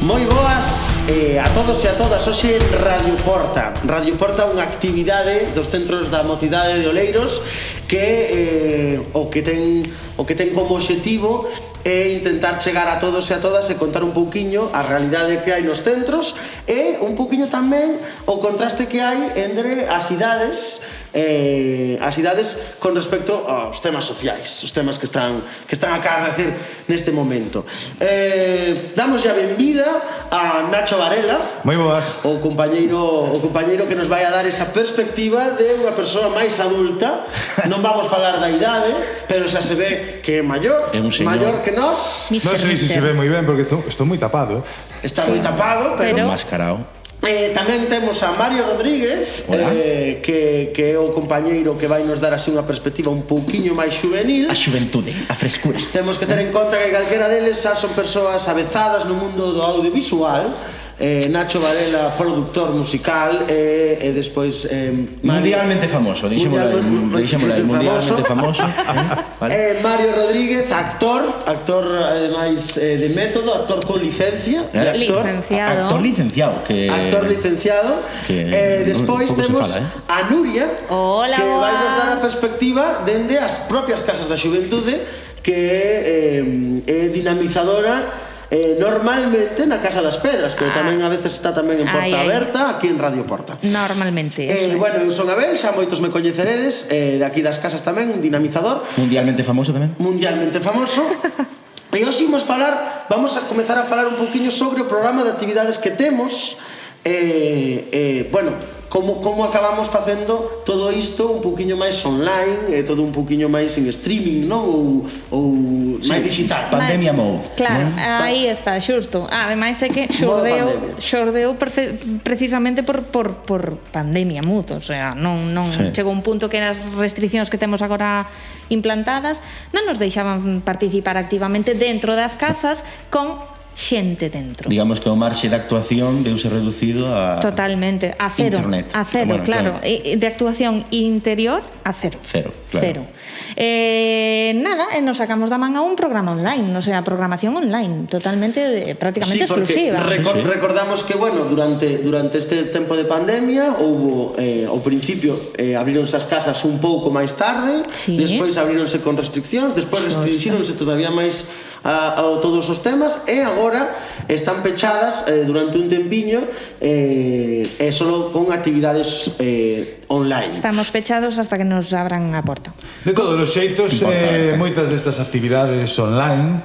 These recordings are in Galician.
Moi boas a todos e a todas. Hoxe en Radio Porta. Radio Porta é unha actividade dos centros da mocidade de Oleiros que o que ten como obxectivo é intentar chegar a todos e a todas e contar un pouquiño a realidade que hai nos centros e un pouquiño tamén o contraste que hai entre as idades con respecto aos temas sociais, os temas que están a acarrecer neste momento. Damos a benvida a Nacho Varela. Moi boas. O compañeiro que nos vai a dar esa perspectiva de unha persoa máis adulta. Non vamos falar da idade, pero xa se ve que é maior que nós. Non sei se ve moi ben porque estou moi tapado. Está moi tapado, pero mascarao. Tamén temos a Mario Rodríguez, que é o compañeiro que vai nos dar así unha perspectiva un pouquiño máis juvenil. A xuventude, a frescura. Temos que ter en conta que calquera deles xa son persoas avezadas no mundo do audiovisual. Nacho Varela, productor musical, e despois mundialmente famoso, deixémolo aí, mundialmente famoso. Mario Rodríguez, actor ademais de método, actor con licencia, actor licenciado, despois temos a Nuria, hola, que vai nos dar a perspectiva dende as propias casas da xuventude, que é dinamizadora normalmente na Casa das Pedras, pero tamén a veces está tamén en Porta Aberta, aquí en Radio Porta. Normalmente. Bueno, eu son Abel, xa moitos me coñeceredes, de aquí das casas tamén, un dinamizador. Mundialmente famoso tamén. Mundialmente famoso. E hoxe vamos a comezar a falar un poquinho sobre o programa de actividades que temos. Bueno, como acabamos facendo todo isto un poquinho máis online, todo un poquinho máis en streaming, non? Ou máis digital. Pandemia mode. Claro, aí está, xusto. Ademais é que xordeu precisamente por pandemia mode, o sea, non chegou un punto que as restriccións que temos agora implantadas non nos deixaban participar activamente dentro das casas con xente dentro. Digamos que o marxe de actuación veuse reducido a totalmente, a cero. Internet. A cero, claro. De actuación interior a cero. Cero, claro. Nada, nos sacamos da man a un programa online, o sea, programación online, totalmente, prácticamente exclusiva. Recordamos que, bueno, durante este tempo de pandemia houbo, ao principio abríronse as casas un pouco máis tarde, despois abríronse con restriccións, despois restrinxíronse todavía máis a todos os temas e agora están pechadas durante un tempiño e solo con actividades online. Estamos pechados hasta que nos abran a porta. De todos os xeitos, moitas destas actividades online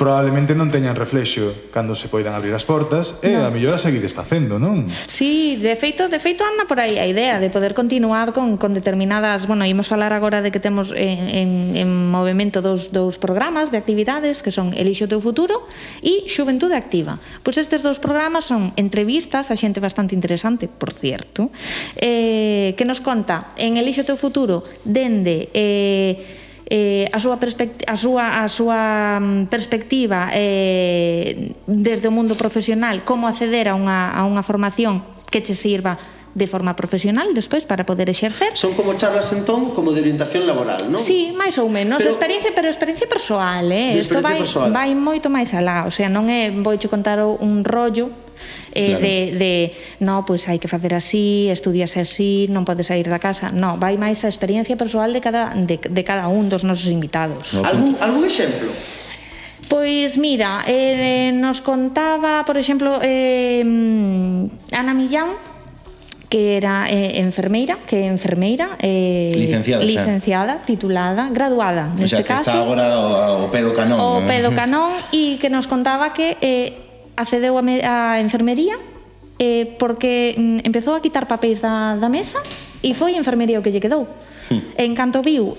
probablemente non teñan reflexo cando se poidan abrir as portas e a mellor a seguides facendo, non? Sí, de feito anda por aí a idea de poder continuar con determinadas, bueno, imos falar agora de que temos en movimento dous programas de actividades que son Elixo o teu futuro e Xuventude Activa. Pois estes dous programas son entrevistas a xente bastante interesante, por cierto, que nos conta en Elixo o teu futuro dende a súa perspectiva desde o mundo profesional, como acceder a unha formación que che sirva de forma profesional despois para poder exercer. Son como charlas entón como de orientación laboral, non? Sí, máis ou menos, experiencia persoal, isto vai moito máis alá, o sea, non é voiche contar un rollo no, pois hai que facer así, estudias así, non podes sair da casa. No, vai máis a experiencia persoal de cada un dos nosos invitados. Algún exemplo? Pois mira, nos contaba, por exemplo, Ana Millán, que era enfermeira, licenciada, titulada, graduada, neste caso. O sea, que está agora o pedo canón. O pedo canón, e que nos contaba que accedeu a enfermería porque empezou a quitar papéis da mesa e foi enfermería o que lle quedou. En canto viu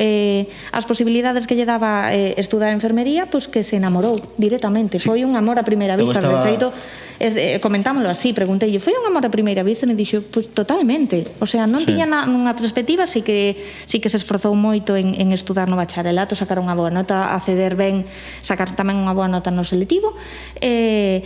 as posibilidades que lle daba estudar enfermería, pois que se enamorou directamente. Foi un amor a primeira vista. De feito, comentámoslo así, preguntei, foi un amor a primeira vista? E dixo, pois totalmente. O sea, non tiña unha perspectiva, sí que se esforzou moito en estudar no bacharelato, sacar unha boa nota, acceder ben, sacar tamén unha boa nota no selectivo. E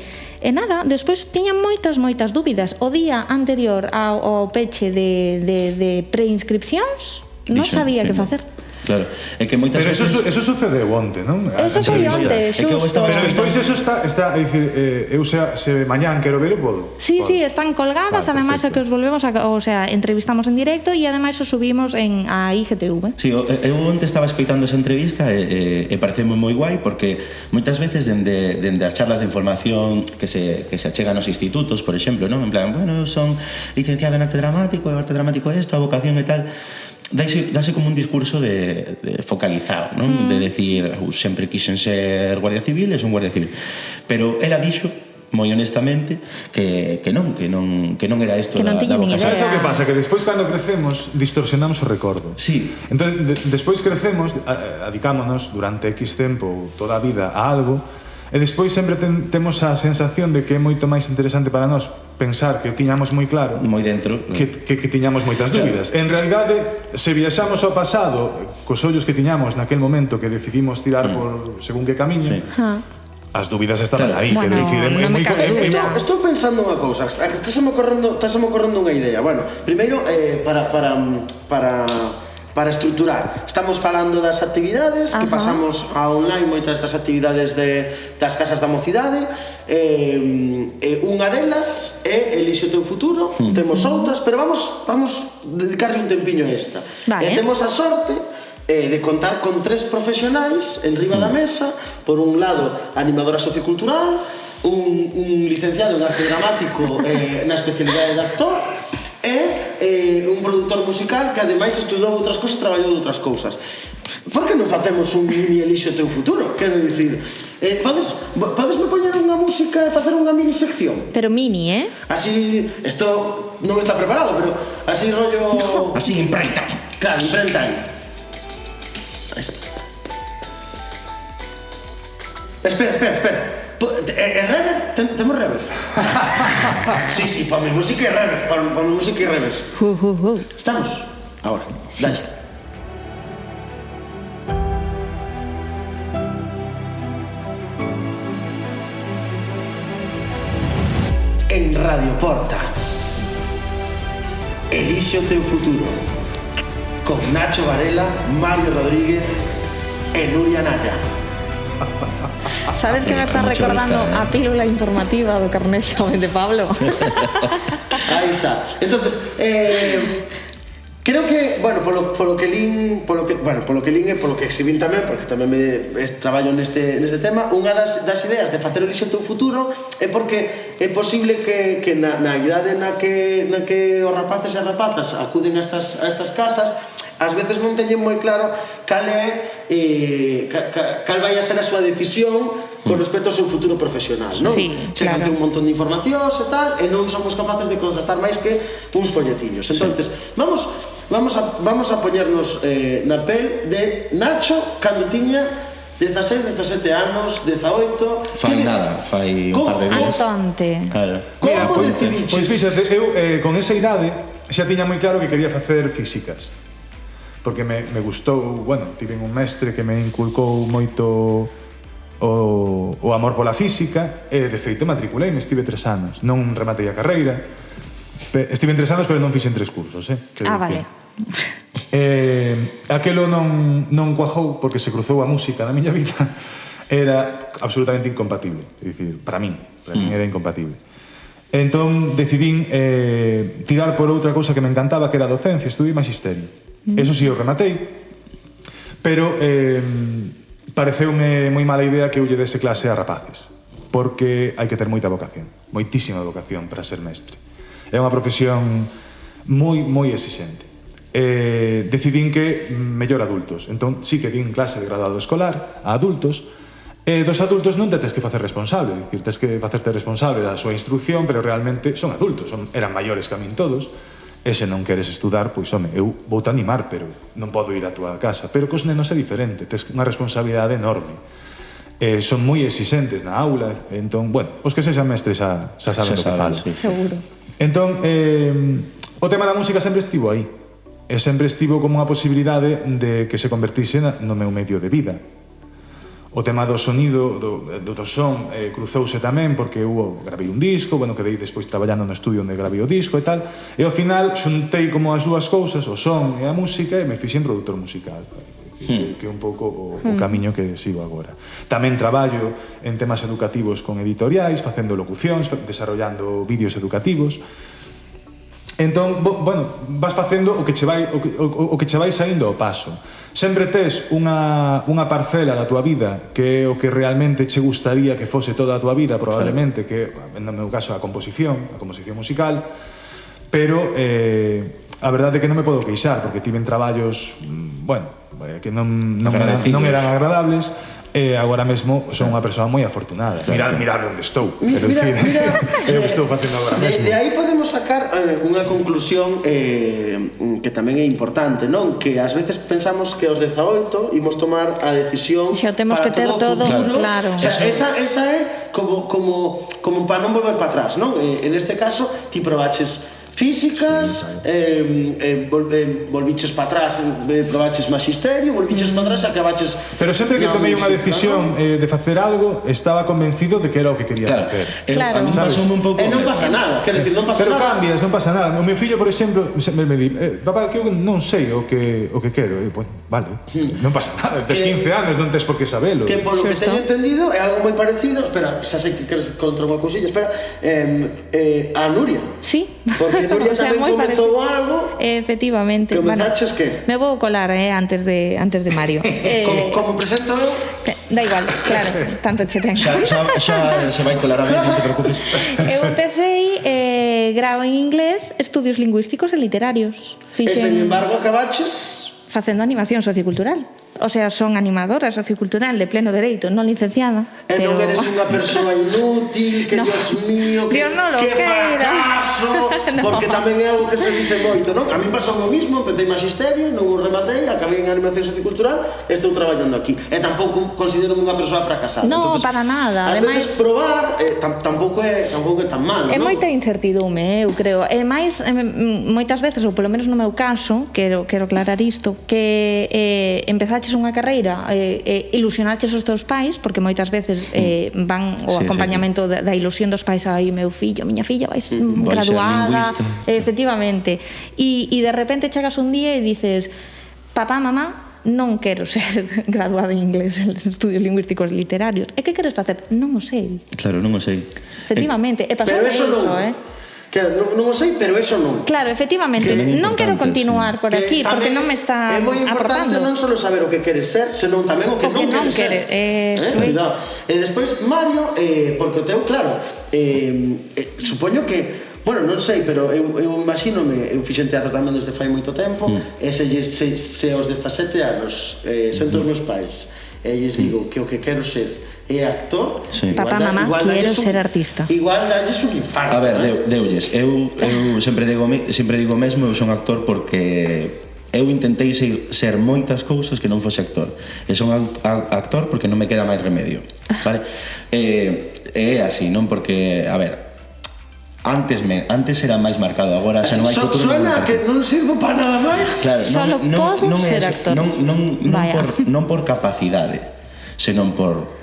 nada, despois tiñan moitas dúbidas. O día anterior ao peche de preinscripcións non sabía que facer. Claro, é que moitas Pero veces... eso sucedeu onte, non? Eso foi onte, É que eu xusto. estaba Pero despois eso está é dicir, eu se mañán quero velo, podo. Sí, están colgadas, ademais é que os volvemos o sea, entrevistamos en directo e ademais os subimos a IGTV. Sí, eu onte estaba escoitando esa entrevista e pareceme moi guai porque moitas veces dende as charlas de información que se achegan aos institutos, por exemplo, non? En plan, bueno, eu son licenciado en arte dramático, e arte dramático é isto, a vocación e tal. Dase como un discurso de focalizado, non? De decir, sempre quixen ser guardia civil e son guardia civil. Pero ela dixo moi honestamente que non era isto que non tiña nin idea. Sabes o que pasa? Que despois cando crecemos distorsionamos o recordo. Sí. Entón, despois crecemos, adicámonos durante X tempo, toda a vida a algo, e despois sempre temos a sensación de que é moito máis interesante para nós pensar que tiñamos moi claro Moi dentro que tiñamos moitas dúbidas. En realidade, se viaxamos ao pasado cos ollos que tiñamos naquel momento que decidimos tirar por según que camiño, as dúbidas estaban aí. Bueno, non me cabe dúbida. Estou pensando unha cousa, estáseme ocorrendo unha idea. Bueno, primeiro, para estruturar, estamos falando das actividades que pasamos a online, moitas das actividades das casas da mocidade, unha delas é Elixe o teu futuro, temos outras, pero vamos dedicarle un tempiño a esta. Vale. Temos a sorte de contar con 3 profesionais en riba da mesa, por un lado animadora sociocultural, un licenciado en arte dramático na especialidade de actor e un produtor musical que ademais estudou outras cousas, traballou outras cousas. Por que non facemos un mini Elixe o teu futuro? Quero dicir, podesme poñer unha música e facer unha mini sección? Pero mini, Así, isto non está preparado, pero así rollo... Así, imprenta. Claro, imprenta aí. Ahí está. Espera. ¿Rever? ¿Temos rever? Sí, ponme música y rever. Ponme música y rever. ¿Estamos? Ahora, dale. En Radio Porta, Elixe o teu futuro, con Nacho Varela, Mario Rodríguez e Nuria Naya. Sabes que me está recordando a pílula informativa do Carné Xove de Pablo? Aí está. Entonces, creo que, bueno, polo que lin e polo que exhibín tamén, porque tamén traballo neste tema, unha das ideas de facer o Elixe o teu futuro é porque é posible que na idade na que os rapaces e as rapazas acuden a estas casas, ás veces non teñen moi claro cal vai a ser a súa decisión con respecto ao seu futuro profesional, non? Sí, Chegante claro. un montón de informacións e tal, e non somos capaces de contrastar máis que uns folletiños. Entonces, vamos a poñernos na pel de Nacho cando tiña 16, 17 anos, 18... Fai nada, fai un par de días. Altonte. Claro. Mira, Como pois decidiches? fíxate, eu con esa idade xa tiña moi claro que quería facer físicas. Porque me gustou, bueno, tiven un mestre que me inculcou moito o amor pola física e de feito matriculeime, estive 3 anos, non rematei a carreira, estive 3 anos pero non fixen 3 cursos, Vale. Aquelo non cuajou porque se cruzou a música na miña vida, era absolutamente incompatible, é dicir, para min era incompatible. Entón decidín tirar por outra cousa que me encantaba, que era a docencia, estudiei magisterio. Eso sí, eu rematei, pero pareceume moi mala idea que eu lle dese clase a rapaces, porque hai que ter moita vocación, moitísima vocación para ser mestre. É unha profesión moi exixente. Decidín que mellor adultos, entón sí que din clase de graduado escolar a adultos, e dos adultos non te tens que facer responsable, é dicir, tens que facerte responsable da súa instrucción, pero realmente son adultos, eran maiores que a min todos. E se non queres estudar, pois, home, eu vou-te animar, pero non podo ir á túa casa. Pero cos nenos é diferente, tes unha responsabilidade enorme. Son moi exixentes na aula, entón, bueno, os que sexan mestres xa saben do que falan. Sí. Seguro. Entón, o tema da música sempre estivo aí. E sempre estivo como unha posibilidade de que se convertise no meu medio de vida. O tema do sonido, do son, cruzouse tamén, porque eu gravei un disco, bueno, quedei despois traballando no estudio onde gravei o disco e tal, e ao final xuntei como as dúas cousas, o son e a música, e me fixen produtor musical. que é un pouco o camiño que sigo agora. Tamén traballo en temas educativos con editoriais, facendo locucións, desarrollando vídeos educativos. Entón, bueno, vas facendo o que che vai saindo ao paso. Sempre tes unha parcela da túa vida que é o que realmente che gustaría que fose toda a túa vida, probablemente, que no meu caso a composición musical, pero a verdade é que non me podo queixar, porque tiven traballos, bueno, que non eran agradables, e agora mesmo son unha persoa moi afortunada. Mirad onde estou, quero dicir, é o que estou facendo agora mesmo. De aí podemos sacar unha conclusión que tamén é importante, non? Que ás veces pensamos que aos 18 imos tomar a decisión xa temos que ter todo claro. O sea, esa é como para non volver para atrás, non? En este caso, ti probaches físicas, volviches para atrás, probaches magisterio, volviches para atrás e acabaches... Pero sempre que tomei unha decisión de facer algo, estaba convencido de que era o que quería facer. A mí pasoume un pouco... E non pasa nada, quero dicir, non pasa pero nada. Pero cambias, non pasa nada. O meu fillo, por exemplo, me di, papá, que eu non sei o que quero. E, pues, vale, non pasa nada. Tes 15 anos, non tes por que sabelo. Que polo que teño entendido é algo moi parecido, espera, xa sei que queres contra unha cosilla, espera, a Nuria. Sí. Porque Nuria tamén comezou algo. Efectivamente. Comezaches que? Me vou colar antes de Mario. Como presento eu? Da igual, claro, tanto che ten. Xa se vai colar a mí, non te preocupes. Eu empecé grao en inglés, estudios lingüísticos e literarios. E sen embargo acabaches facendo animación sociocultural. O sea, son animadora sociocultural de pleno dereito, non licenciada. E non eres unha persoa inútil, que no. Dios mío, que fracaso, porque tamén é algo que se dice moito, non? A mí pasou o mismo, empecé magisterio, non o rematei, acabei en animación sociocultural e estou traballando aquí. E tampouco considero unha persoa fracasada. No, para nada. Ás veces probar tampouco é tan malo, é non? moita incertidume, eu creo. E máis, moitas veces, ou polo menos no meu caso, quero aclarar isto, que empezaches unha carreira, ilusionaches os teus pais, porque moitas veces van o acompañamento da ilusión dos pais, ai, meu fillo, miña filla vai graduada, efectivamente, e de repente chegas un día e dices, papá, mamá, non quero ser graduada en inglés en estudios lingüísticos literarios. E que queres facer? Non o sei. Claro, non o sei. Efectivamente, e pasou iso, Claro, non o sei, pero eso non. Claro, efectivamente, non quero continuar por aquí, porque non me está aportando. É moi importante non só saber o que queres ser, senón tamén o que non queres ser. Cuidado. E despois, Mario, porque o teu, claro, supoño que, bueno, non sei, pero eu imagínome, eu fixen teatro tamén desde fai moito tempo, e se aos 17 anos sento os meus pais e lles digo que o que quero ser é actor, papá, mamá, quero ser artista. Igual dalles un infarto. A ver, deulles, eu sempre digo o mesmo, eu son actor porque eu intentei ser moitas cousas que non fose actor. E son actor porque non me queda máis remedio, vale? É así, non? Porque, a ver, antes era máis marcado, agora xa non hai futuro. Suena que non sirvo para nada máis. Claro, solo podo ser actor. Non por capacidade, senón por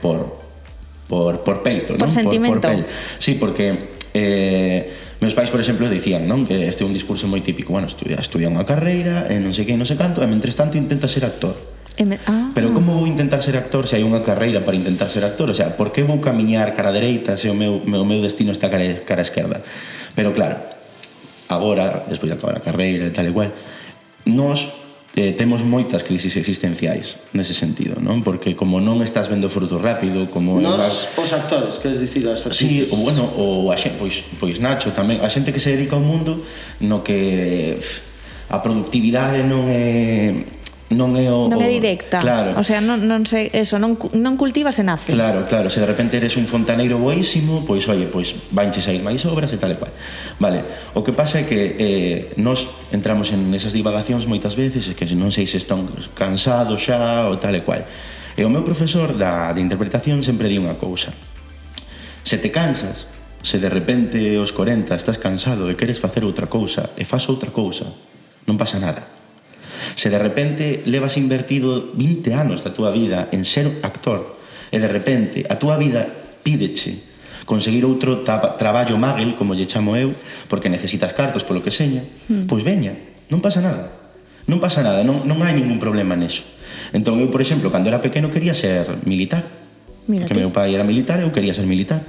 peito, por non? sentimento. Por pel. Sí, porque meus pais, por exemplo, dicían, non? Que este é un discurso moi típico, bueno, estudia unha carreira, e non sei que, non sei canto, e mentres tanto intenta ser actor. Pero como vou intentar ser actor se hai unha carreira para intentar ser actor? O sea, por que vou camiñar cara dereita se o meu destino está cara esquerda? Pero claro, agora, despois de acabar a carreira e tal e cual, nós temos moitas crisis existenciais nese sentido, non? Porque como non estás vendo fruto rápido, como os actores, queres dicir, as actrices. Sí, o bueno, o a xente, pois Nacho tamén, a xente que se dedica ao mundo no que a productividade non é directa, claro. O sea, non sei, eso, non cultivas e nace. Claro, se de repente eres un fontaneiro boísimo, pois vanches a ir máis obras e tal e cual. Vale, o que pasa é que nós entramos en esas divagacións moitas veces, que non sei se están cansados xa ou tal e cual. E o meu profesor de interpretación sempre di unha cousa: se te cansas, se de repente aos 40 estás cansado e queres facer outra cousa e faz outra cousa, non pasa nada. Se de repente levas invertido 20 anos da túa vida en ser actor e de repente a túa vida pídeche conseguir outro traballo magel, como lle chamo eu, porque necesitas cartos polo que seña, pois veña, non pasa nada. Non pasa nada, non hai ningún problema neso. Entón, eu, por exemplo, cando era pequeno quería ser militar. Mira Que ti. meu pai era militar, eu quería ser militar.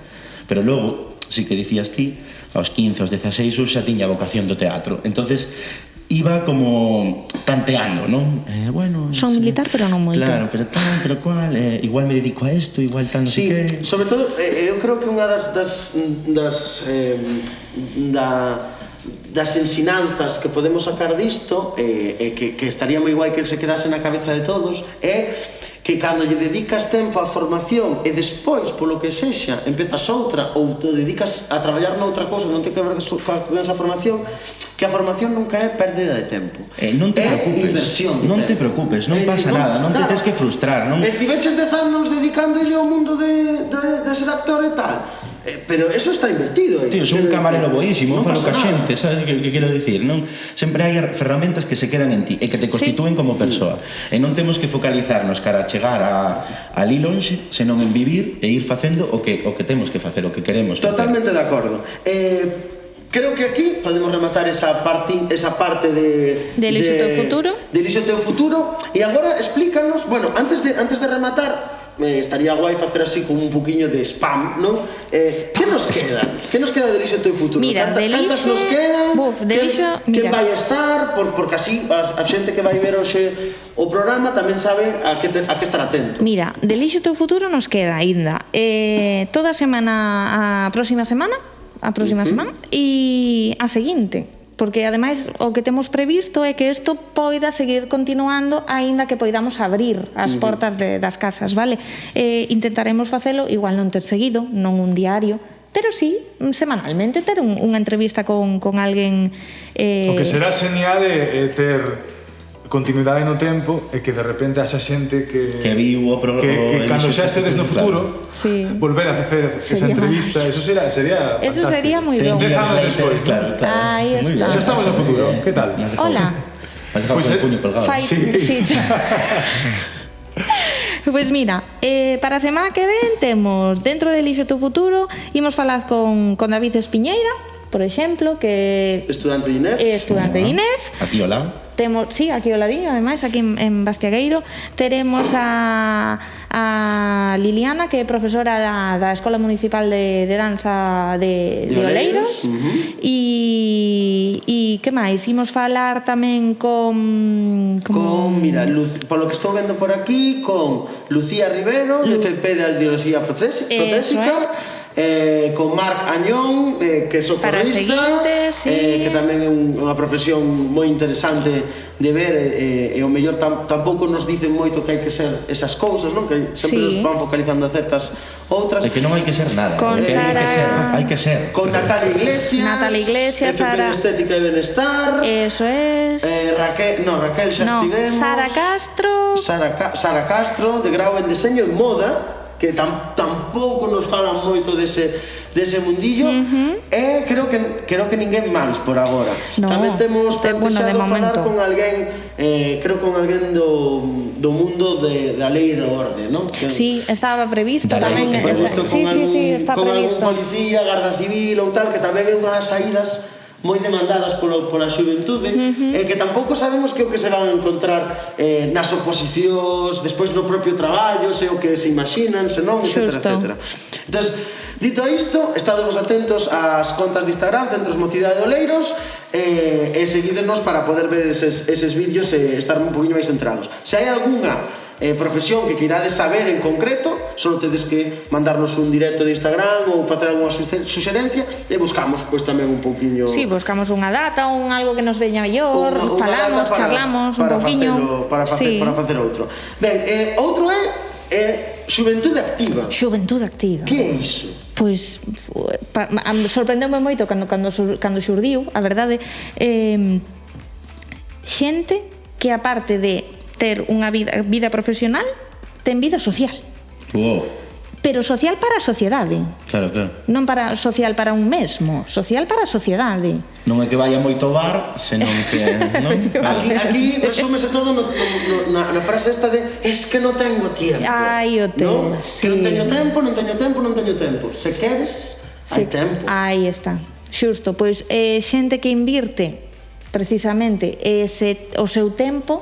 Pero logo, si que dicías ti, aos 15, aos 16, eu xa tiña vocación do teatro. Entonces, iba como tanteando, non? Bueno, Son militar, pero non moito. Claro, pero tal, pero cual, igual me dedico a isto, igual tal, non Sí, sei que. sobre todo, eu creo que unha das ensinanzas que podemos sacar disto que estaría moi guai que se quedase na cabeza de todos é que cando lle dedicas tempo á formación e despois, polo que sexa, empezas outra ou te dedicas a traballar noutra cousa que non ten que ver con esa formación, que a formación nunca é pérdida de tempo. Non te É preocupes, inversión de non te tempo. preocupes, non pasa nada, non te tes que frustrar, non? Estiveches 10 anos dedicándolle ao mundo de ser actor e tal, pero eso está invertido. Tío, son un camarero boísimo, non falo pasa ca nada. xente, sabes que quero dicir, non? Sempre hai ferramentas que se quedan en ti e que te constitúen como persoa. E non temos que focalizarnos cara a chegar a ali lonxe, senón en vivir e ir facendo o que temos que facer, o que queremos facer. Totalmente de acordo. Creo que aquí podemos rematar esa parte de Elixo teu futuro. De Elixo teu futuro. E agora explícanos, bueno, antes de rematar, estaría guai facer así como un poquinho de spam, non? Que nos queda? Que nos queda de Elixo teu futuro? Mira, de Cantas Elixo- nos quedan? Buf, de Elixo, Quen mira. vai estar? Porque así a xente que vai ver hoxe o programa tamén sabe a que estar atento. Mira, de Elixo teu futuro nos queda aínda toda a semana, a próxima semana e a seguinte, porque ademais o que temos previsto é que isto poida seguir continuando aínda que poidamos abrir as portas das casas, vale? Intentaremos facelo igual non ter seguido, non un diario, pero sí, semanalmente ter unha entrevista con alguén O que será genial é ter continuidade no tempo e que de repente haxa xente que viu o programa, que cando xa estedes no futuro, Sí. volver a facer esa Sería entrevista, eso sería Eso fantástico. sería moi Ten bon. 10 anos despois, Claro, claro. Aí Muy está. bien. Xa estamos no futuro, que tal? Me has dejado- Hola. Me has dejado Pues con el puño colgado. Sí. Pois mira, para a semana que ven temos dentro de Elixo teu futuro, imos falar con David Espiñeira, por exemplo, que Estudante de INEF. é estudante de INEF. Aquí ao lado. Temos, sí, aquí ao ladinho, ademais, aquí en Bastiagueiro. Teremos a Liliana, que é profesora da Escola Municipal de Danza de Oleiros. E que máis? Imos falar tamén con Mira, polo que estou vendo por aquí, con Lucía Rivero, de FP de Audioloxía Protésica, con Marc Añón, que é Para socorrista, seguinte, sí. que tamén é unha profesión moi interesante de ver, e o mellor tampouco nos dicen moito que hai que ser esas cousas, non? Que sempre Sí. nos van focalizando a certas outras. É que non hai que ser nada. Con que Sara- hai que ser. Con Natalia Iglesias, FP Sara- de Estética e Benestar, Eso es. Raquel xa estivemos. Sara Castro. Sara Castro, de grau en diseño e moda, que tampouco nos falan moito dese mundillo, e creo que ninguén máis por agora. No, Tamén temos bueno, de plantexado falar momento. con alguén, creo con alguén do mundo da lei e da orde, non? Que, Sí, estaba previsto Da lei, tamén. por previsto Sí, está con previsto. algún policía, garda civil ou tal, que tamén é unha das saídas moi demandadas pola xuventude, e que tampouco sabemos que é o que se van a encontrar nas oposicións, despois no propio traballo, se o que se imaginan, se non, etc. Xusto. Entón, dito isto, estádemos atentos ás contas de Instagram, Centros Mocidade de Oleiros, e seguídenos para poder ver eses vídeos e estar un poquinho máis centrados. Se hai algunha profesión que queirades saber en concreto, só tedes que mandarnos un directo de Instagram ou facer algunha suxerencia e buscamos pois tamén un pouquiño. Sí, buscamos unha data, algo que nos veña mellor, unha falamos, data charlamos un pouquiño. para facer outro. Ben, outro é xuventude activa. Xuventude activa. Que é iso? Pois sorprendeume moito cando xurdiu, a verdade, xente que aparte de ter unha vida profesional, ten vida social. Wow. Pero social para a sociedade. Claro, claro. Non para social para un mesmo, social para a sociedade. Non é que vaya moito ao bar, senón que, non? Claro. Aquí resúmese todo na frase esta de es que non tengo tiempo. Ai, o tes, ¿no? sí. Que non teño tempo. Se queres, hai tempo. Aí está. Xusto, pois xente que invirte precisamente o seu tempo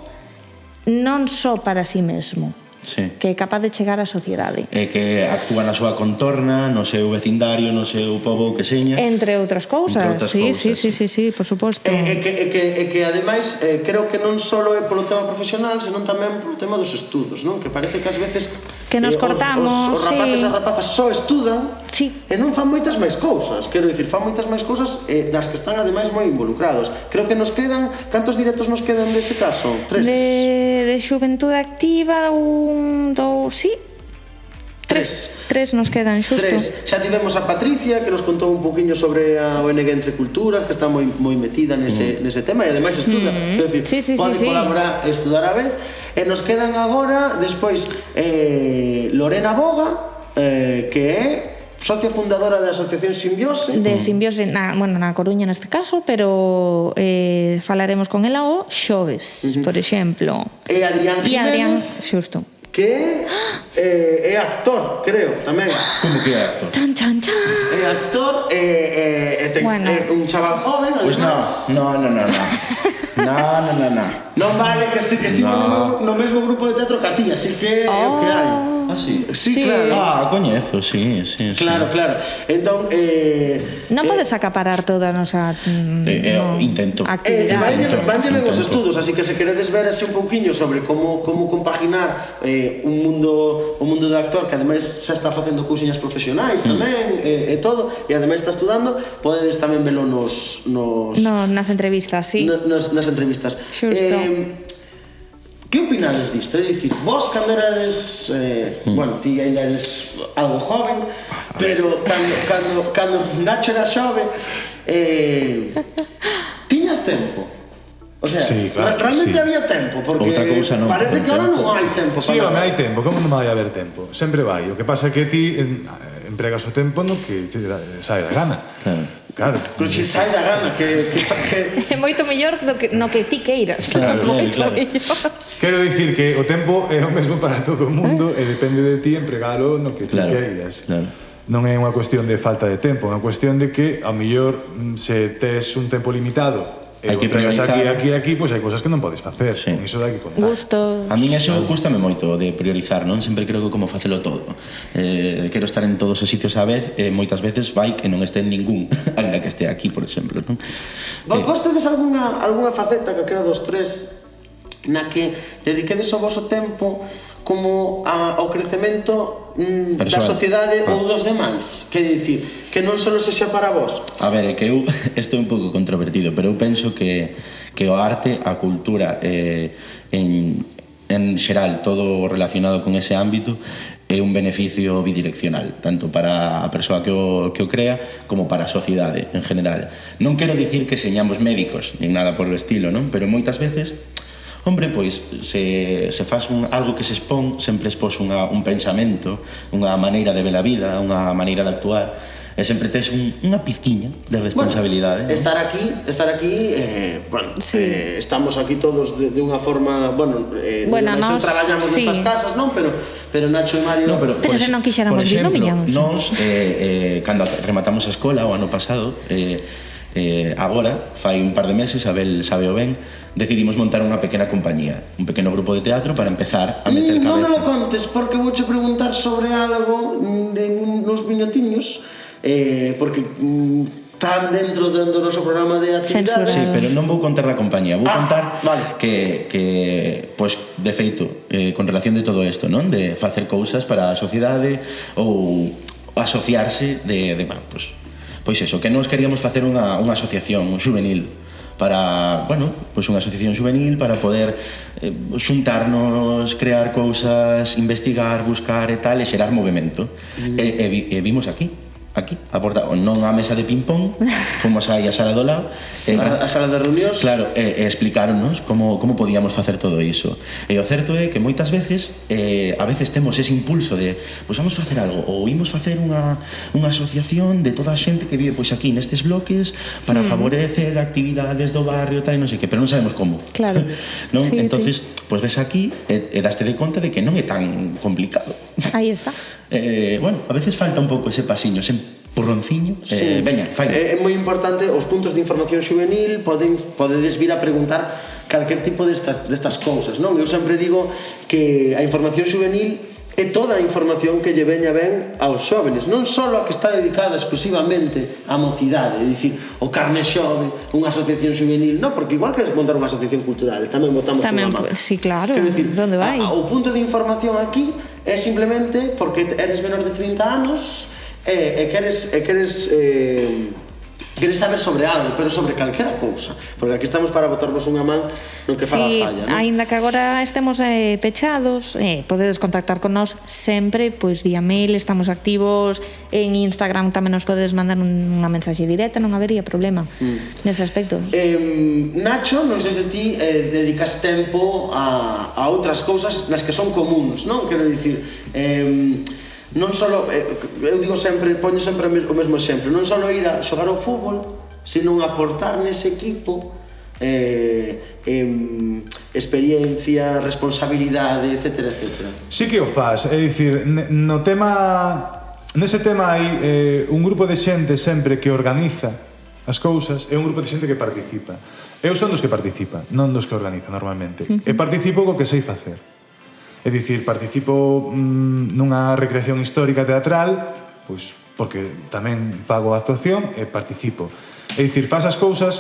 non só para si mesmo, Sí. que é capaz de chegar á sociedade. E que actúa na súa contorna, no seu vecindario, no seu pobo que seña. Entre outras cousas, Entre outras sí, cousas, sí, por suposto. que ademais creo que non só é polo tema profesional, senón tamén polo tema dos estudos, non? Que parece que ás veces Que nos cortamos, os rapaces sí. e as rapazas só estudan Sí. e non fan moitas máis cousas. Quero dicir, fan moitas máis cousas nas que están ademais moi involucrados. Creo que nos quedan, cantos directos nos quedan dese caso? 3. De xuventude activa, 1, 2, sí. 3 nos quedan, xusto. 3. Xa tivemos a Patricia que nos contou un poquinho sobre a ONG Entre Culturas, que está moi metida nese tema e ademais estuda, quero dicir, Sí, pode colaborar e estudar a vez. E nos quedan agora despois Lorena Boga, que é socia fundadora da Asociación Simbiose. De Simbiose, na Coruña neste caso, pero falaremos con ela o xoves, por exemplo. E Adrián Jiménez, xusto. que é actor, creo, tamén. Como que é actor? Chan, chan, chan. É actor e ten Bueno. un chaval joven, Pois no. Non vale que estivemos no mesmo grupo de teatro que a ti, así que é o que hai. Ah, sí? Sí, Sí. claro. Ah, coñezo, sí. Claro. Entón, Non podes acaparar toda a nosa intento. actividade. vanlle ben os Intento. estudos, así que se queredes ver así un pouquiño sobre como compaginar o mundo do actor, que ademais xa está facendo cousiñas profesionais tamén, e todo, e ademais está estudando, podedes tamén velo nas Nas entrevistas, sí. nas entrevistas. Xusto. Que opinades disto? É dicir, vos cando erades, bueno, ti ainda eres algo joven, pero cando Nacho era xove, tiñas tempo? O sea, Sí, claro, realmente sí. había tempo, porque Outra cousa non, parece que ahora tempo. non hai tempo. Sí, para home, nada. hai tempo, como non vai haber tempo? Sempre vai, o que pasa é que ti empregas o tempo no que te sai da gana. Claro. Pois se sai da gana, que É moito mellor do que no que ti queiras. Claro, moito claro. mellor. Quero dicir que o tempo é o mesmo para todo o mundo e depende de ti empregalo no que ti Claro, queiras. claro. Non é unha cuestión de falta de tempo, é unha cuestión de que ao mellor se tes un tempo limitado e Hai o que empregas priorizar. aquí, pois hai cousas que non podes facer. Sí. Con iso dai que contar. Gustos. A min eso gustame moito de priorizar, non? Sempre creo que como facelo todo. Quero estar en todos os sitios á vez e moitas veces vai que non este en ningún, ainda que este aquí, por exemplo, non? Vos tedes algunha faceta que queda dos 3 na que dediquedes o voso tempo como ao crecemento da Persoal. sociedade ou dos demais? Que dicir, que non só sexa para vos. A ver, é que eu isto é un pouco controvertido, pero eu penso que o arte, a cultura en xeral, todo relacionado con ese ámbito é un beneficio bidireccional, tanto para a persoa que o crea como para a sociedade en general. Non quero dicir que señamos médicos, nin nada por o estilo, non? Pero moitas veces, hombre, pois, se faz algo que se expón, sempre expós un pensamento, unha maneira de ver a vida, unha maneira de actuar, e sempre tes unha pizquiña de responsabilidade. Bueno, estar aquí, bueno, Sí. estamos aquí todos de unha forma, bueno, Bueno, non nós, traballamos sí. nestas casas, non? Pero Nacho e Mario... No, pero se non quixéramos por vir, non exemplo, viñamos. Nós, cando rematamos a escola o ano pasado, agora, fai un par de meses, Abel sabe o ben, decidimos montar unha pequena compañía, un pequeno grupo de teatro para empezar a meter Non cabeza. me contes, porque vouche preguntar sobre algo nos minutinhos, porque tan dentro do noso programa de actividades. Sí, pero non vou contar da compañía, vou contar vale. que pois, de feito, con relación de todo isto, non? De facer cousas para a sociedade ou asociarse bueno, pois eso, que nós queríamos facer unha asociación juvenil para, bueno, pois unha asociación juvenil para poder xuntarnos, crear cousas, investigar, buscar e tal, e xerar movimento. E vimos aquí, a porta, non a mesa de ping-pong, fomos aí a sala do lado, Sí. A sala de reunións. claro, e explicaronnos como podíamos facer todo iso. E o certo é que moitas veces a veces temos ese impulso de pois vamos facer algo, ou imos facer unha asociación de toda a xente que vive pois aquí nestes bloques para favorecer actividades do barrio tal e non sei que, pero non sabemos como. Claro. Non? Sí, Entonces, pois ves aquí e daste de conta de que non é tan complicado. Aí está. Bueno, a veces falta un pouco ese pasiño, ese empurronciño. Veña, fai. É moi importante os puntos de información juvenil, podedes vir a preguntar calquer tipo destas cousas, non? Eu sempre digo que a información juvenil é toda a información que lle veña ben aos xóvenes, non só a que está dedicada exclusivamente á mocidade, é dicir, o Carne Xove, unha asociación juvenil, non, porque igual queres montar unha asociación cultural, tamén botamos toda a mano. Sí, claro, decir, donde vai? O punto de información aquí é simplemente porque eres menor de 30 anos e queres saber sobre algo, pero sobre calquera cousa, porque aquí estamos para botarvos unha man no que faga falla, non? Aínda que agora estemos pechados, podedes contactar con nós sempre, pois vía mail, estamos activos en Instagram, tamén nos podedes mandar unha mensaxe directa, non habería problema nese aspecto. Nacho, non sei se ti dedicas tempo a outras cousas nas que son comuns, non? Quero dicir, non só, eu digo sempre, poño sempre o mesmo exemplo, non só ir a xogar ao fútbol, sino aportar nese equipo experiencia, responsabilidade, etc. Sí que o faz, é dicir, nese tema hai un grupo de xente sempre que organiza as cousas e un grupo de xente que participa. Eu son dos que participa, non dos que organiza normalmente. E participo co que sei facer. É dicir, participo nunha recreación histórica teatral, pois porque tamén fago actuación e participo. É dicir, faz as cousas,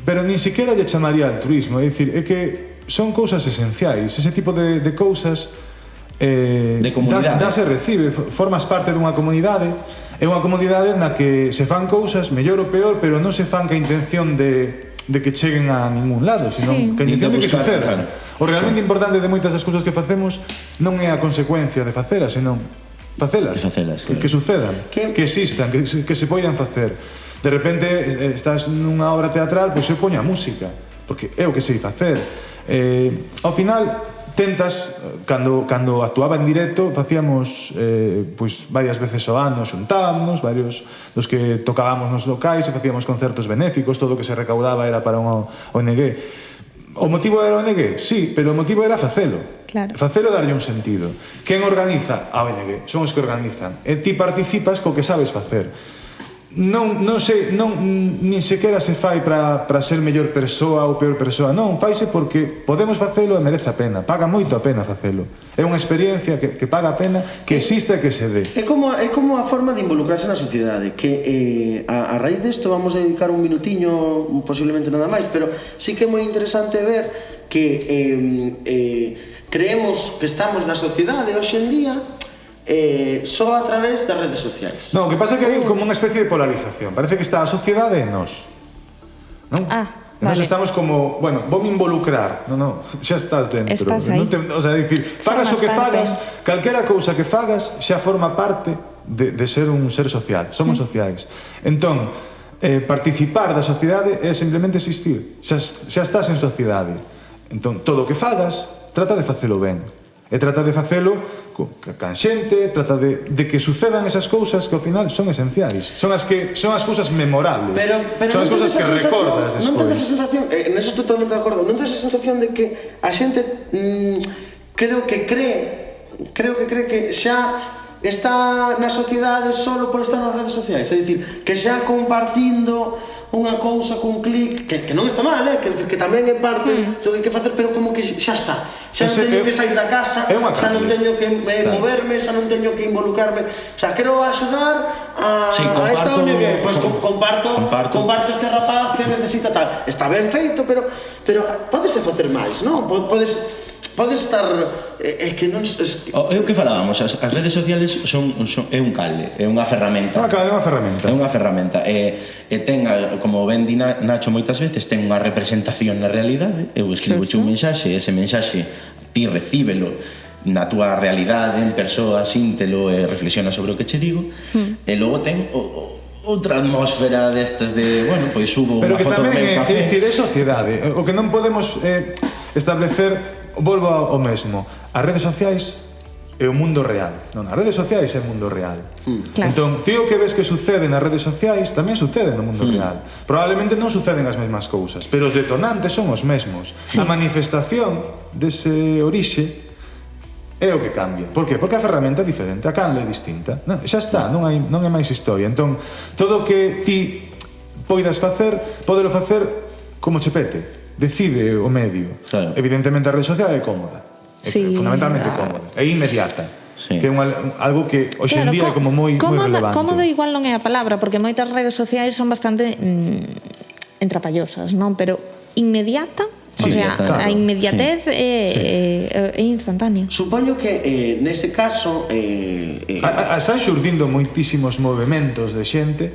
pero nin siquiera lle chamaría altruismo, é dicir, é que son cousas esenciais, ese tipo de cousas de comunidade. Dase recibe, formas parte dunha comunidade, é unha comunidade na que se fan cousas, mellor ou peor, pero non se fan ca intención de que cheguen a ningún lado, senón que a intención de que sucedan. O realmente importante de moitas das cousas que facemos non é a consecuencia de facelas, senón facelas, que sucedan, que existan, que se poidan facer. De repente estás nunha obra teatral, pois eu poño a música, porque é o que sei facer. Ao final tentas, cando actuaba en directo, facíamos pois varias veces ao ano, xuntábamos varios dos que tocábamos nos locais e facíamos concertos benéficos, todo o que se recaudaba era para unha ONG. O motivo era a ONG? Sí, pero o motivo era facelo. Claro. Facelo e darlle un sentido. Quen organiza? A ONG. Son os que organizan. E ti participas co que sabes facer. Nin sequera se fai para ser mellor persoa ou peor persoa. Non, faise porque podemos facelo e merece a pena. Paga moito a pena facelo. É unha experiencia que paga a pena, que existe e que se dé. É como a forma de involucrarse na sociedade, que a raíz desto vamos a dedicar un minutiño, posiblemente nada máis, pero sí que é moi interesante ver que creemos que estamos na sociedade hoxe en día só a través das redes sociais. Non, o que pasa é que hai como unha especie de polarización. Parece que está a sociedade e nós. Non? Nós estamos como, bueno, vou me involucrar. Non, xa estás dentro. Estás aí. O sea, dicir, fagas o que fagas, calquera cousa que fagas xa forma parte de ser un ser social. Somos sociais. Entón, participar da sociedade é simplemente existir. Xa estás en sociedade. Entón, todo o que fagas, trata de facelo ben. E trata de facelo can xente, trata de que sucedan esas cousas que ao final son esenciais. Son as cousas memorables. Pero son as cousas que recordas despois. Non tens esa sensación, neso estou totalmente de acordo, non tens esa sensación de que a xente creo que cree que xa está na sociedade solo por estar nas redes sociais, é dicir, que xa compartindo unha cousa cun clic, que non está mal, que tamén é parte do que hai que facer, pero como que xa está. Xa non teño que sair da casa, xa non teño que moverme, xa non teño que involucrarme. O sea, quero axudar a esta ONG, pois comparto este rapaz que necesita tal. Está ben feito, pero pódese facer máis, non? Podes estar... É que non... É o que falábamos, as redes sociales é un calde, é unha ferramenta. É unha ferramenta. É unha ferramenta. E ten, como ben di Nacho moitas veces, ten unha representación na realidade. Eu escribo un mensaxe, ese mensaxe ti recíbelo na túa realidade, en persoa, síntelo e reflexiona sobre o que che digo. E logo ten outra atmósfera destas de, bueno, pois subo unha foto do meu café. Pero que tamén é sociedade. O que non podemos establecer, volvo ao mesmo, as redes sociais é o mundo real. Non, as redes sociais é o mundo real. Entón, ti o que ves que sucede nas redes sociais tamén sucede no mundo real. Probablemente non suceden as mesmas cousas, pero os detonantes son os mesmos. A manifestación dese orixe é o que cambia. Por qué? Porque a ferramenta é diferente, a canle é distinta. Xa está, non é máis historia. Entón, todo o que ti poidas facer, podelo facer como che pete. decide o medio. Claro. Evidentemente a rede social é cómoda, Sí, fundamentalmente claro. cómoda, é inmediata, Sí. que é algo que hoxe en día é como moi relevante. Cómodo igual non é a palabra, porque moitas redes sociais son bastante entrapallosas, non? Pero inmediata, o Sí, sea, claro, a inmediatez é instantánea. Supoño que nese caso Están xurdindo moitísimos movementos de xente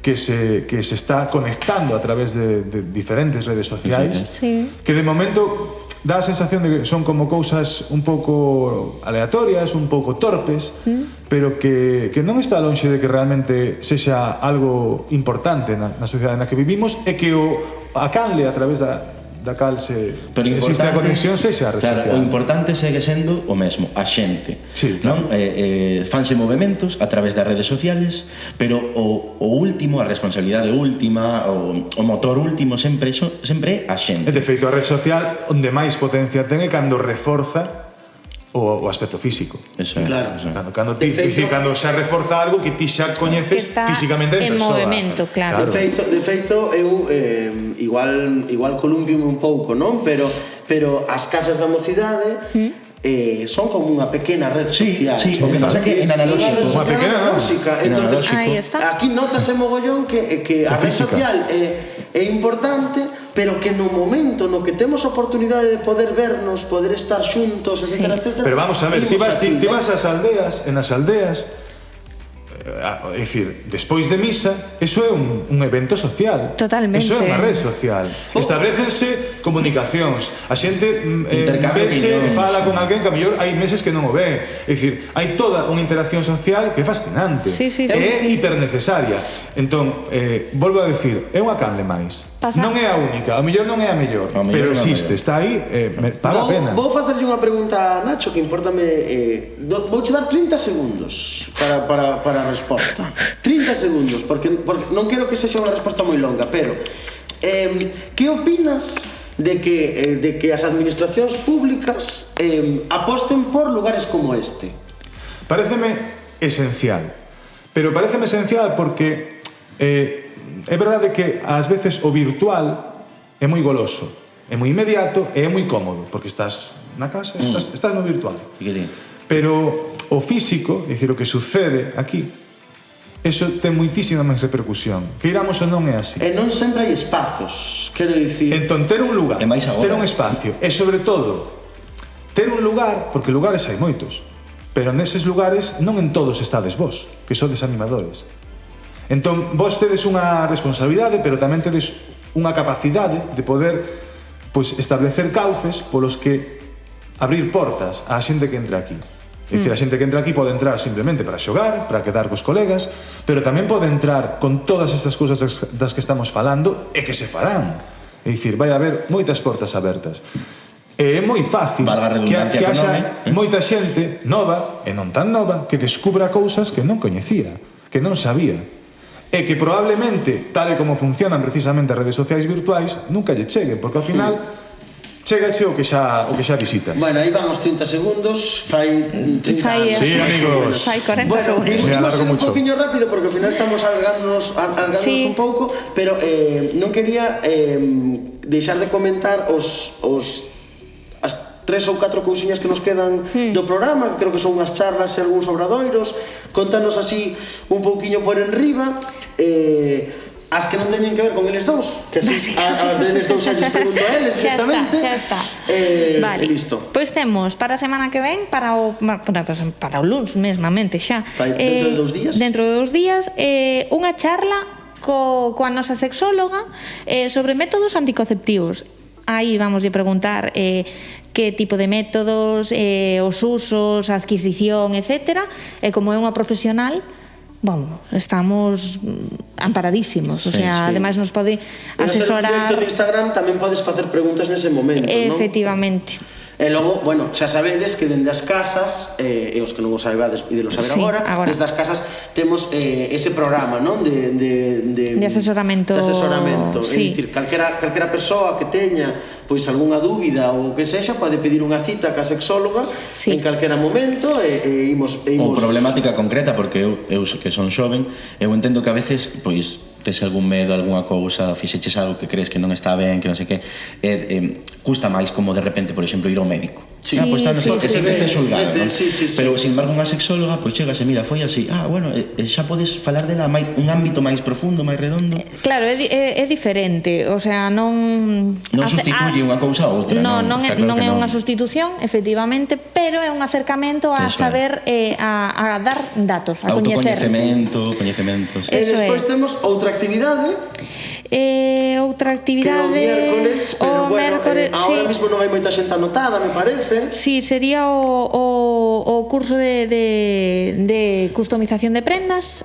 que se está conectando a través de diferentes redes sociais, Sí. que de momento dá a sensación de que son como cousas un pouco aleatorias, un pouco torpes, pero que non está lonxe de que realmente sexa algo importante na sociedade na que vivimos e que a canle a través da cal existe a conexión sexa a rede social. Claro, o importante segue sendo o mesmo, a xente. Sí, claro. Non? Fanse movementos a través das redes sociales, pero o último, a responsabilidade última, o motor último sempre é a xente. E de feito a rede social onde máis potencia ten é cando reforza o aspecto físico. Eso é. Claro. Eso é. Cando se reforza algo que ti xa coñeces Que está físicamente en persoa. movemento, claro. De feito eu igual columpiome un pouco, non? Pero as casas da mocidade son como unha pequena red social. Sí, o que pasa é que en analóxico. Unha pequena analóxica. Entonces, Aí está. aquí notase mogollón que a red física. social é importante, pero que no momento no que temos oportunidade de poder vernos, poder estar xuntos, etcétera, etcétera. Pero vamos a ver, ti vas ás aldeas, en as aldeas, é dicir, despois de misa, eso é un evento social. Totalmente. Eso é unha rede social. Establecense comunicacións. A xente Intercambio vese e opinións. fala con alguén que a mellor hai meses que non o ve. É dicir, hai toda unha interacción social que é fascinante. Sí, sí, é sí. hipernecesaria. Entón, volvo a decir, é unha canle máis. Non é a única, a mellor non é a mellor, A mellor pero non é a existe, mellor. está aí, paga a pena. Vou facerlle unha pregunta a Nacho que importame vouche dar 30 segundos para a resposta. 30 segundos, porque non quero que sexa unha resposta moi longa, pero que opinas de que as administracións públicas aposten por lugares como este? Paréceme esencial, pero paréceme esencial porque é verdade que ás veces o virtual é moi goloso, é moi inmediato e é moi cómodo, porque estás na casa, estás no virtual. E que di? Pero o físico, é dicir, o que sucede aquí, eso ten moitísima máis repercusión. Que iramos ou non é así. E non sempre hai espazos, quero dicir. Entón, ter un lugar, E máis agora. ter un espacio, e sobre todo, ter un lugar, porque lugares hai moitos, pero neses lugares non en todos estades vos, que sodes animadores. Entón, vos tedes unha responsabilidade, pero tamén tedes unha capacidade de poder establecer cauces polos que abrir portas á xente que entra aquí. É dicir, a xente que entra aquí pode entrar simplemente para xogar, para quedar cos colegas, pero tamén pode entrar con todas estas cousas das que estamos falando e que se farán. É dicir, vai haber moitas portas abertas. E é moi fácil Valga a redundancia que haxa económica. moita xente nova e non tan nova que descubra cousas que non coñecía, que non sabía. E que probablemente, tal e como funcionan precisamente as redes sociais virtuais, nunca lle cheguen, porque ao final chegache o que xa visitas. Bueno, aí van os 30 segundos, fai 30 Fai, anos. Sí, amigos. Fai 40 Bueno, segundos. Me imos alargo un mucho. poquinho rápido porque ao final estamos alargándonos Sí. un pouco, pero non quería deixar de comentar as 3 ou 4 cousiñas que nos quedan do programa, que creo que son unhas charlas e algúns obradoiros. Contanos así un pouquiño por enriba, as que non teñen que ver con eles dous, que así as deles dous xa lles pregunto a eles directamente. Xa está. E Vale. listo. Pois temos para a semana que ven, para o luns mesmamente xa. Dentro de 2 días? Dentro de 2 días, unha charla coa nosa sexóloga sobre métodos anticonceptivos. Aí vamos a preguntar que tipo de métodos, os usos, a adquisición, etc. E como é unha profesional, estamos amparadísimos, o sea, sí. ademais nos pode En asesorar. directo de Instagram tamén podes facer preguntas nese momento, non? Efectivamente. E logo, bueno, xa sabedes que dende as casas, e os que non o saibades e de lo saber Sí, agora, desde as casas temos ese programa, non? De asesoramento. De asesoramento. Sí. É dicir, calquera persoa que teña pois algunha dúbida ou que sexa, pode pedir unha cita ca sexóloga Sí. en calquera momento e imos Ou problemática concreta, porque eu que son xoven, eu entendo que a veces, pois, tes algún medo, algunha cousa, fixeches algo que crees que non está ben, que non sei que, custa máis como de repente, por exemplo, ir ao médico. Sí, Pues está, sí, que sí, se veste sí. xulgado, non? Sí. Pero, sin embargo, unha sexóloga, pois chegas e mira, foi así, bueno, xa podes falar dela un ámbito máis profundo, máis redondo. Claro, é diferente, o sea, non Sustituye unha cousa a outra, non está é claro que unha sustitución, efectivamente, pero é un acercamento a Eso é. saber a dar datos, a coñecer. Coñecementos. E Eso despois temos outra actividade Outra que actividade o miércoles, pero o bueno, mércores, ahora sí. mismo non hai moita xente anotada, me parece. Sí, sería o curso de customización de prendas.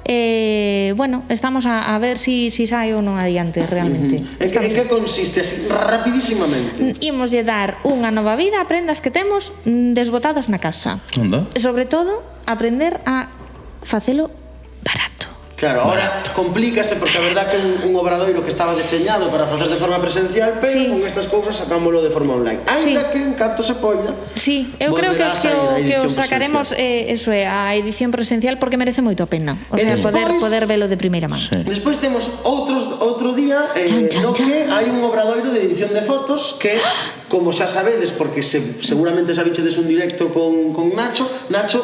Bueno, estamos a ver si sai ou non adiante realmente. En que consiste, así, rapidísimamente? Imoslle dar unha nova vida a prendas que temos desbotadas na casa. Onda? E sobre todo, aprender a facelo barato. Claro, ahora complícase porque a verdad que un obradoiro que estaba deseñado para facer de forma presencial, pero Sí. con estas cousas sacámoslo de forma online. Ainda que en canto se poida. Sí, eu creo que volverá a saír a o edición sacaremos eso é a edición presencial porque merece moito a pena. O sea, despois- poder velo de primeira man. Sí. Despois temos outro día Chan. no que hai un obradoiro de edición de fotos que, como xa sabedes, porque seguramente xa vichedes un directo con Nacho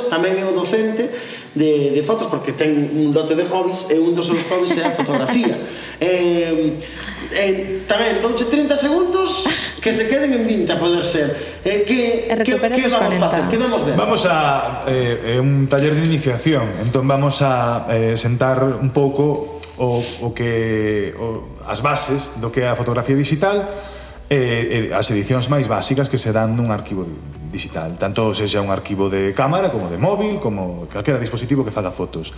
tamén é o docente de fotos porque ten un lote de hobbies e un dos seus hobbies é a fotografía. Tamén douche 30 segundos que se queden en 20 a poder ser. Que recuperas os vamos 40. facer? Que vamos ver? Vamos a un taller de iniciación. Entón vamos a sentar un pouco as bases do que é a fotografía digital, as edicións máis básicas que se dan nun arquivo digital, tanto sexa un arquivo de cámara como de móvil, como calquera dispositivo que faga fotos.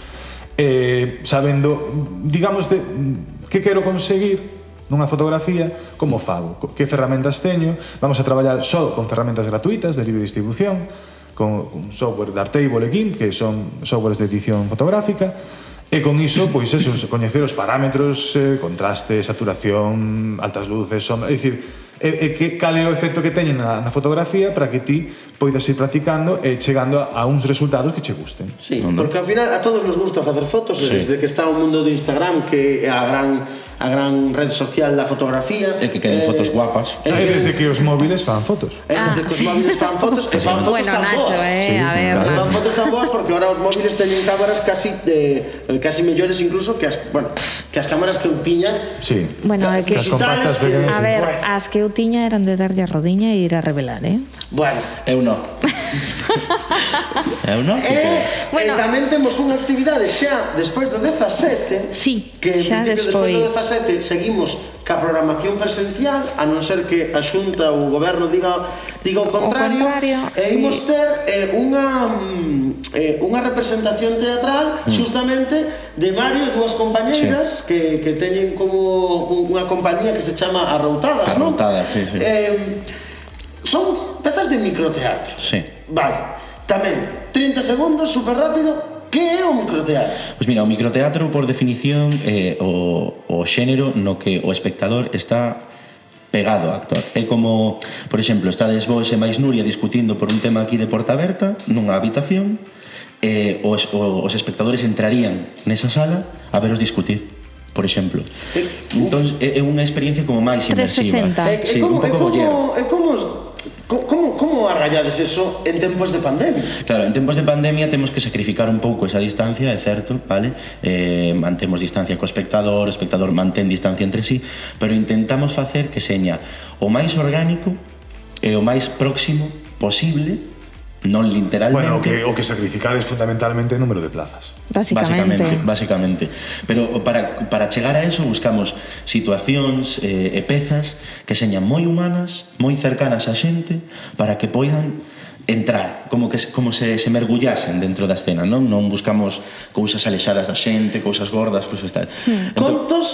Sabendo, digamos, que quero conseguir nunha fotografía, como fago, que ferramentas teño. Vamos a traballar só con ferramentas gratuitas de libre distribución, con software de Darktable e GIMP, que son softwares de edición fotográfica, e con iso, pois eso, coñecer os parámetros, contraste, saturación, altas luces, sombra, é dicir, cal é o efecto que teñen na fotografía para que ti poidas ir practicando e chegando a uns resultados que che gusten. Sí, porque ao final a todos nos gusta facer fotos, desde que está o mundo de Instagram, que é a gran red social da fotografía, E que queden fotos guapas. E desde que os móviles fan fotos. Desde que os móviles fan fotos e fan fotos Bueno, tan Nacho, boas. a ver, claro. Fan fotos tan boas porque ahora os móviles teñen cámaras casi mellores incluso que as cámaras que eu tiña. Sí. Bueno, é que As compactas pequenas. a ver, Bueno. as que eu tiña eran de darlle a rodiña e ir a revelar, Bueno, Eu non. Eu non? Bueno. tamén temos unha actividade xa despois do 17. Sí, que en xa principio despois do despois. 17 seguimos ca programación presencial, a non ser que a Xunta ou o Goberno diga o contrario, e sí. imos ter unha representación teatral justamente de Mario e dúas compañeiras que teñen como unha compañía que se chama Arroutadas, non? Arroutadas, sí. Son pezas de microteatro. Sí. Vale, tamén 30 segundos, super rápido. Que é o microteatro? Pois mira, o microteatro, por definición, é o xénero no que o espectador está pegado ao actor. É como, por exemplo, estades vos e máis Nuria discutindo por un tema aquí de porta aberta nunha habitación, e os espectadores entrarían nesa sala a veros discutir, por exemplo. Entón, é unha experiencia como máis inmersiva. 360. Sí, un pouco voyeur. Como argallades eso en tempos de pandemia? Claro, en tempos de pandemia temos que sacrificar un pouco esa distancia, é certo, vale? Mantemos distancia co espectador, o espectador mantén distancia entre sí, pero intentamos facer que seña o máis orgánico e o máis próximo posible, non literalmente. Bueno, o que sacrificades fundamentalmente é o número de plazas. Básicamente. Pero para chegar a eso buscamos situacións e pezas que señan moi humanas, moi cercanas á xente, para que poidan entrar, como se mergullasen dentro da escena, non buscamos cousas alexadas da xente, cousas gordas, cousas tal.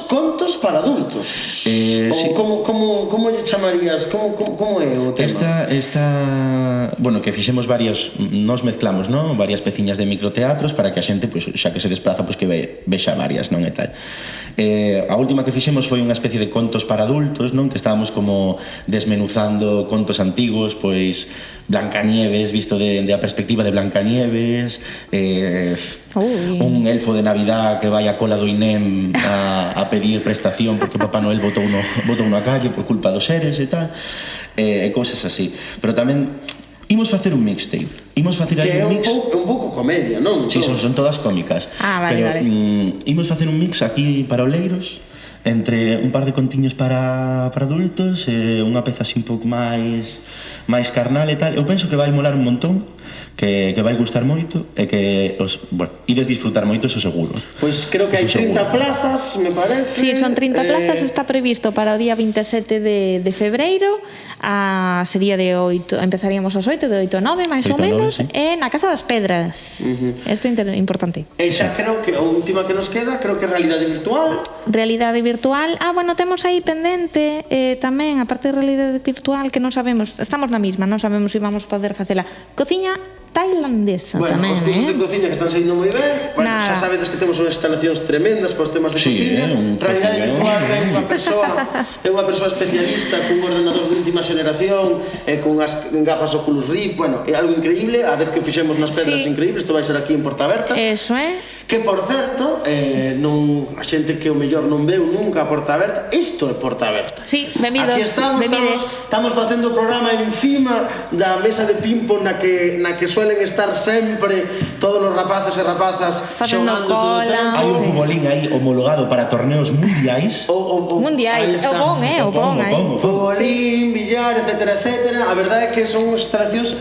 Contos para adultos. Sí. Como lle chamarías? Como é o tema? Bueno, que fixemos nos mezclamos, non? Varias peciñas de microteatros para que a xente, pois, xa que se desplaza, pois que vexa varias, non? E tal. A última que fixemos foi unha especie de contos para adultos, non? Que estábamos como desmenuzando contos antigos, pois Blancanieves, visto de a perspectiva de Blancanieves, un elfo de Navidad que vai a cola do INEM a pedir prestación porque Papá Noel botou no a calle por culpa dos seres e tal, e cousas así. Pero tamén imos facer un mixtape. Imos facer que é un mix. un pouco comedia, non? Si, son todas cómicas. Vale, pero, vale. Imos facer un mix aquí para Oleiros, entre un par de contiños para adultos e unha peza así un pouco máis carnal e tal. Eu penso que vai molar un montón, que vai gustar moito e que ides disfrutar moito, eso seguro. Pois creo que hai 30 plazas, me parece. Sí, son 30 plazas, está previsto para o día 27 de febreiro, sería de 8, empezaríamos ás 8, de 8 a 9, máis ou 8 a 9, menos, sí. na Casa das Pedras. Isto é importante. E xa creo que a última que nos queda, creo que é realidade virtual. Realidade virtual, bueno, temos aí pendente tamén, a parte de realidade virtual, que non sabemos, estamos na mesma, non sabemos se vamos poder facela. Cociña tailandesa tamén, os cursos de cociña que están saindo moi ben. Bueno, xa sabedes que temos unhas instalacións tremendas para os temas de cociña. Realidade virtual é unha persoa especialista cun ordenador de última xeración e con as gafas Oculus Rift. Bueno, é algo increíble, a vez que fixemos nas pedras increíbles, isto vai ser aquí en Portaberta. Eso é. Que, por certo, a xente que o mellor non veu nunca a Portaberta, isto é Portaberta. Sí, benvidos, aquí estamos facendo o programa encima da mesa de ping-pong na que suelen estar sempre todos os rapaces e rapazas facendo cola. Hai un futbolín aí homologado para torneos mundiais. Mundiais, o bon aí. Futbolín, billar, etcétera, etcétera. A verdade é que son instalacións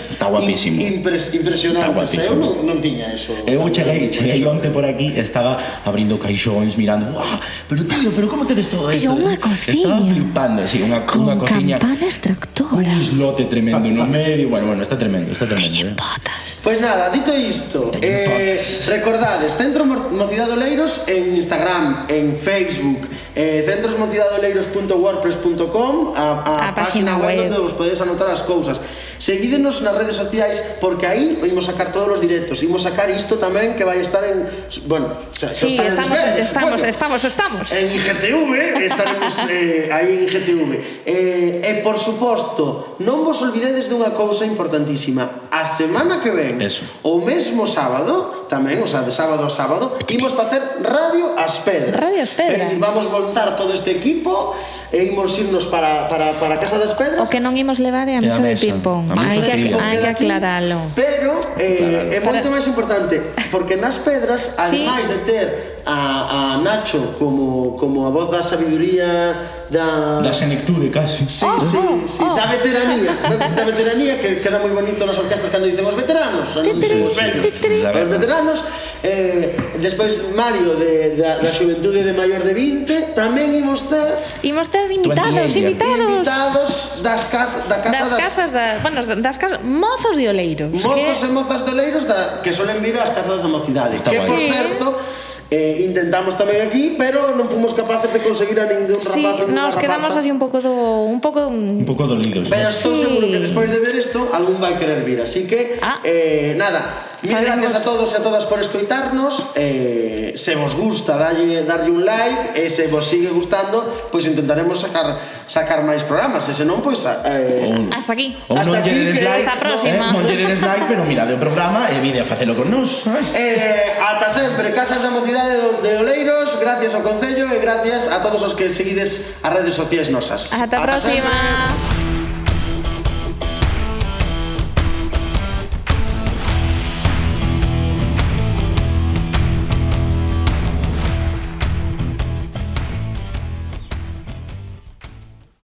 impresionantes. Eu non tiña eso. Eu cheguei onte por aquí, estaba abrindo caixóns, mirando, pero tío, pero como tedes todo isto? Pero unha cociña. Estaba flipando, así, unha cociña con campana extractora. Un islote tremendo no medio. Bueno, está tremendo. Teñen potas. Pois nada, dito isto, recordades, Centro Mocidade Oleiros en Instagram, en Facebook, centrosmocidadeoleiros.wordpress.com, a página web onde vos podedes anotar as cousas. Seguídenos nas redes sociais, porque aí imos sacar todos os directos, imos sacar isto tamén que vai estar en, bueno, sí, estamos. En IGTV, estaremos aí en IGTV. E por suposto, non vos olvidedes dunha cousa importantísima. A semana que ven, o mesmo sábado, tamén, o sea, de sábado a sábado, imos facer Radio As Pedras. Radio As Pedras. Vamos montar todo este equipo e imos irnos para a Casa das Pedras. O que non imos levar é a mesa de ping-pong. Hai que aclaralo. Pero é moito máis importante, porque nas Pedras, ademais de ter a Nacho como a voz da sabiduría da senectude, casi. Sí, da veteranía, que queda moi bonito nas orquestas cando dicen os veteranos, os veteranos. Despois Mario da xuventude de maior de 20, tamén imos ter invitados das casas mozos de Oleiros. Mozos e mozas de Oleiros que solen vir ás casas da mocidade. Que, por certo, intentamos tamén aquí, pero non fomos capaces de conseguir a ningún rapaz. Sí, nos quedamos así un pouco dolidos. Pero estou seguro que despois de ver isto, algún vai querer vir, así que nada. Mil gracias a todos e a todas por escoitarnos. Se vos gusta, darlle un like, e se vos sigue gustando, pois intentaremos sacar máis programas, e se non, pois hasta aquí. Hasta aquí, hasta a próxima. Non lle dedes like, pero mirade o programa e vide a facelo con nós. Ata sempre, Casas da Mocidade de Oleiros, gracias ao Concello e gracias a todos os que seguides as redes sociais nosas. Ata a próxima.